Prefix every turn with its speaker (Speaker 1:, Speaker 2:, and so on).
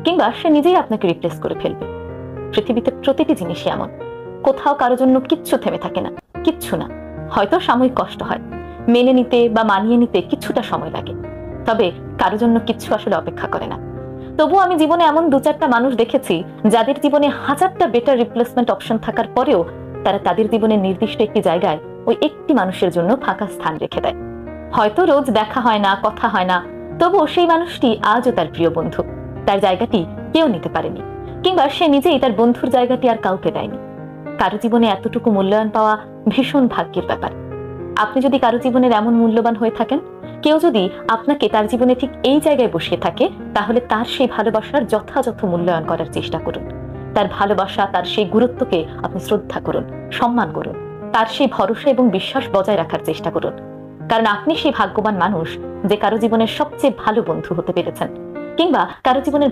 Speaker 1: কিংবা সে নিজেই আপনাকে রিপ্লেস করে ফেলবে। পৃথিবীতে প্রতিটি জিনিসই এমন, কোথাও কারোর জন্য কিচ্ছু থেমে থাকে না, কিচ্ছু না। হয়তো সাময়িক কষ্ট হয়, মেনে নিতে বা মানিয়ে নিতে কিছুটা সময় লাগে, তবে কারোর জন্য কিচ্ছু আসলে অপেক্ষা করে না। তবু আমি জীবনে এমন 2-4টা মানুষ দেখেছি যাদের জীবনে হাজারটা বেটার রিপ্লেসমেন্ট অপশন থাকার পরেও তারা তাদের জীবনের নির্দিষ্ট একটি জায়গায় ওই একটি মানুষের জন্য ফাঁকা স্থান রেখে দেয়। হয়তো রোজ দেখা হয় না, কথা হয় না, তবুও সেই মানুষটি আজও তার প্রিয় বন্ধু। তার জায়গাটি কেউ নিতে পারেনি, কিংবা সে নিজেই তার বন্ধুর জায়গাটি আর কাউকে দেয়নি। কারো জীবনে এতটুকু মূল্যায়ন পাওয়া ভীষণ ভাগ্যের ব্যাপার। আপনি যদি কারো জীবনের এমন মূল্যবান হয়ে থাকেন, কেউ যদি আপনাকে তার জীবনে ঠিক এই জায়গায় বসিয়ে থাকে, তাহলে তার সেই ভালোবাসার যথাযথ মূল্যায়ন করার চেষ্টা করুন। তার ভালোবাসা, তার সেই গুরুত্বকে আপনি শ্রদ্ধা করুন, সম্মান করুন। তার সেই ভরসা এবং বিশ্বাস বজায় রাখার চেষ্টা করুন, কারণ আপনি সেই ভাগ্যবান মানুষ যে কারো জীবনের সবচেয়ে ভালো বন্ধু হতে পেরেছেন, কিংবা কারো জীবনের